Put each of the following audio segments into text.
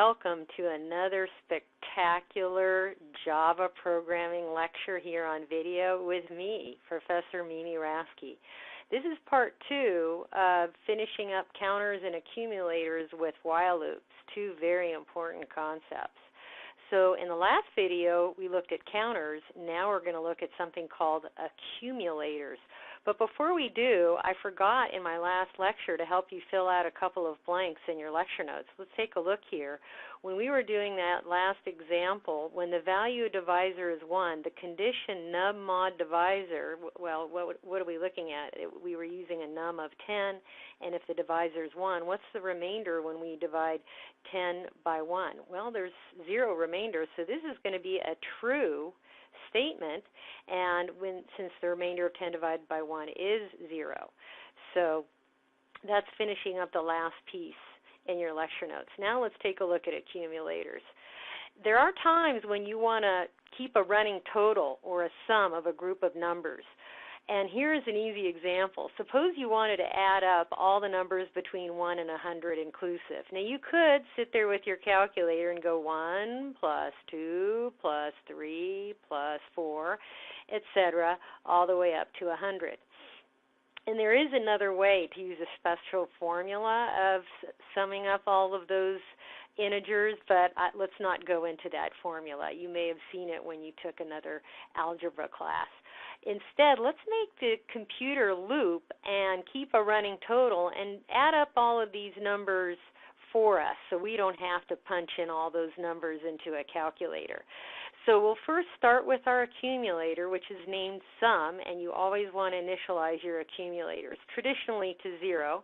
welcome to another spectacular Java programming lecture here on video with me, Professor Mimi Rasky. This is part 2 of finishing up counters and accumulators with while loops, two very important concepts. So in the last video, we looked at counters. Now we're going to look at something called accumulators. But before we do, I forgot in my last lecture to help you fill out a couple of blanks in your lecture notes. Let's take a look here. When we were doing that last example, when the value of divisor is 1, the condition num mod divisor, well, what are we looking at? We were using a num of 10, and if the divisor is 1, what's the remainder when we divide 10 by 1? Well, there's 0 remainder, so this is going to be a true statement, and since the remainder of 10 divided by 1 is 0. So that's finishing up the last piece in your lecture notes. Now let's take a look at accumulators. There are times when you want to keep a running total or a sum of a group of numbers. And here's an easy example. Suppose you wanted to add up all the numbers between 1 and 100 inclusive. Now you could sit there with your calculator and go 1 plus 2 plus 3 plus 4, etc., all the way up to 100. And there is another way to use a special formula of summing up all of those integers, but let's not go into that formula. You may have seen it when you took another algebra class. Instead, let's make the computer loop and keep a running total and add up all of these numbers for us so we don't have to punch in all those numbers into a calculator. So we'll first start with our accumulator, which is named sum, and you always want to initialize your accumulators, traditionally to 0.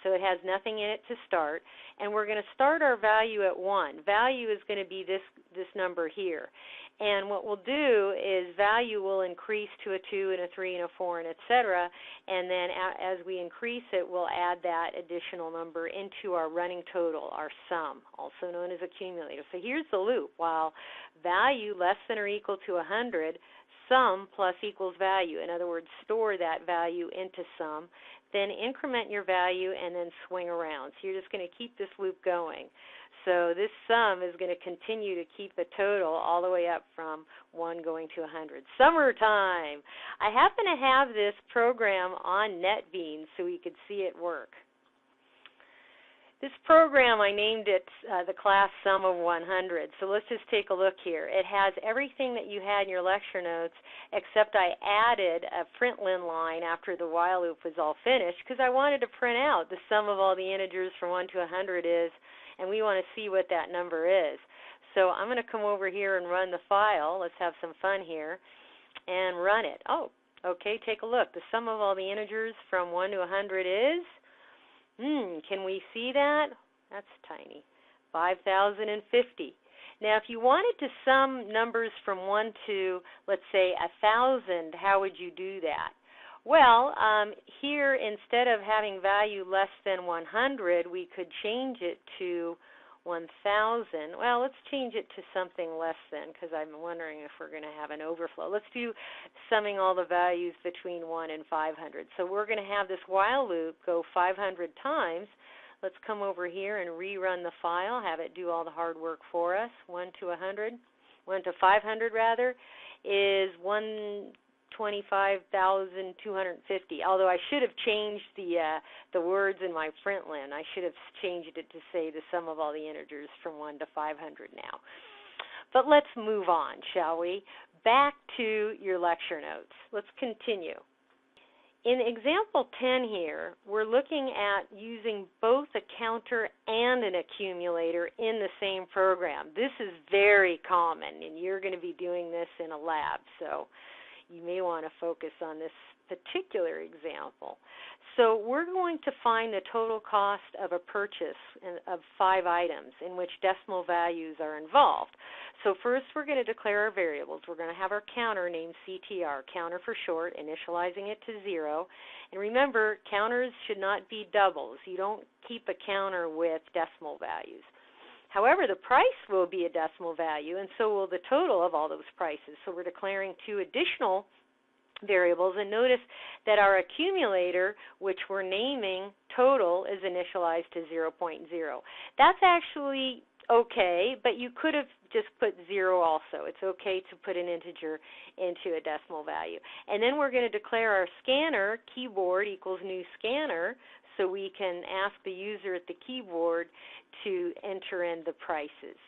So it has nothing in it to start, and we're going to start our value at 1. Value is going to be this number here. And what we'll do is value will increase to a 2 and a 3 and a 4 and etc. And then as we increase it, we'll add that additional number into our running total, our sum, also known as accumulator. So here's the loop. While value less than or equal to 100, sum plus equals value. In other words, store that value into sum, then increment your value and then swing around. So you're just going to keep this loop going. So this sum is going to continue to keep the total all the way up from 1 going to 100. Summertime! I happen to have this program on NetBeans so we could see it work. This program, I named it the class sum of 100. So let's just take a look here. It has everything that you had in your lecture notes, except I added a println line after the while loop was all finished because I wanted to print out the sum of all the integers from 1 to 100 is, and we want to see what that number is. So I'm going to come over here and run the file. Let's have some fun here and run it. Oh, okay, take a look. The sum of all the integers from 1 to 100 is, can we see that? That's tiny, 5,050. Now, if you wanted to sum numbers from 1 to, let's say, 1,000, how would you do that? Well, here, instead of having value less than 100, we could change it to 1,000. Well, let's change it to something less than, because I'm wondering if we're going to have an overflow. Let's do summing all the values between 1 and 500. So we're going to have this while loop go 500 times. Let's come over here and rerun the file, have it do all the hard work for us. 1 to 100, 1 to 500 rather, is 125,250. Although I should have changed the words in my println. I should have changed it to say the sum of all the integers from 1 to 500 now. But let's move on, shall we? Back to your lecture notes. Let's continue. In example 10 here, we're looking at using both a counter and an accumulator in the same program. This is very common, and you're going to be doing this in a lab, so you may want to focus on this particular example. So we're going to find the total cost of a purchase of 5 items in which decimal values are involved. So first we're going to declare our variables. We're going to have our counter named CTR, counter for short, initializing it to 0. And remember, counters should not be doubles. You don't keep a counter with decimal values. However, the price will be a decimal value, and so will the total of all those prices. So we're declaring 2 additional variables, and notice that our accumulator, which we're naming total, is initialized to 0.0. That's actually okay, but you could have just put 0 also. It's okay to put an integer into a decimal value. And then we're going to declare our scanner, keyboard equals new scanner, so we can ask the user at the keyboard to enter in the prices.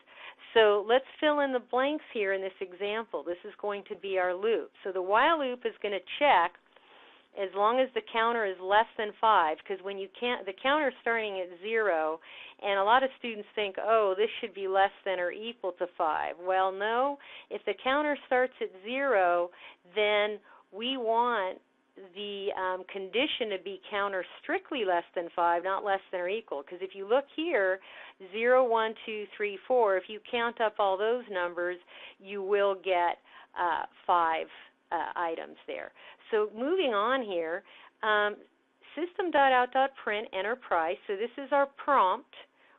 So let's fill in the blanks here in this example. This is going to be our loop. So the while loop is going to check as long as the counter is less than 5, because when you can't, the counter is starting at 0, and a lot of students think, oh, this should be less than or equal to 5. Well, no. If the counter starts at 0, then we want the condition to be counter strictly less than 5, not less than or equal. Because if you look here, 0, 1, 2, 3, 4, if you count up all those numbers, you will get 5 items there. So moving on here, system.out.print, enter price. So this is our prompt.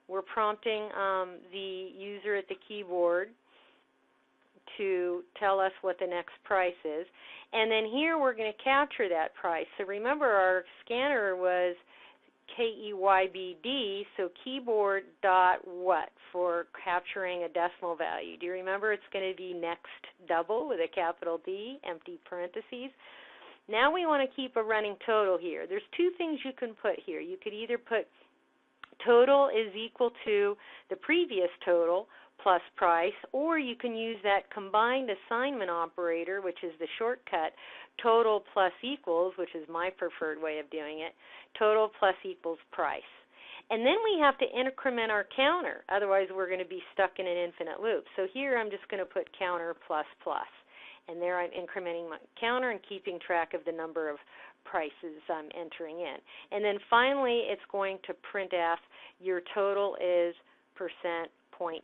We're prompting the user at the keyboard to tell us what the next price is. And then here we're going to capture that price. So remember, our scanner was KEYBD, so keyboard dot what for capturing a decimal value. Do you remember? It's going to be next double with a capital D, empty parentheses. Now we want to keep a running total here. There's two things you can put here. You could either put total is equal to the previous total plus price, or you can use that combined assignment operator, which is the shortcut, total plus equals, which is my preferred way of doing it, total plus equals price. And then we have to increment our counter, otherwise we're going to be stuck in an infinite loop. So here I'm just going to put counter plus plus, and there I'm incrementing my counter and keeping track of the number of prices I'm entering in. And then finally it's going to print F, your total is %. 0.2f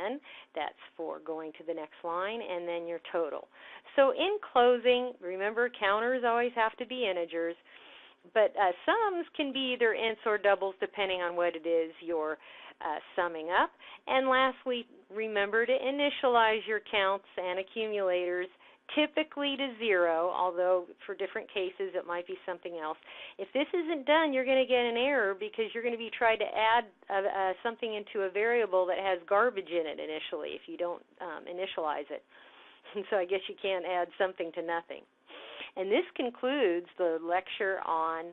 \n. That's for going to the next line, and then your total. So in closing, remember counters always have to be integers, but sums can be either ints or doubles depending on what it is you're summing up. And lastly, remember to initialize your counts and accumulators typically to 0, although for different cases it might be something else. If this isn't done, you're going to get an error because you're going to be trying to add something into a variable that has garbage in it initially if you don't initialize it. And so I guess you can't add something to nothing. And this concludes the lecture on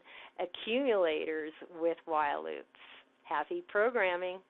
accumulators with while loops. Happy programming.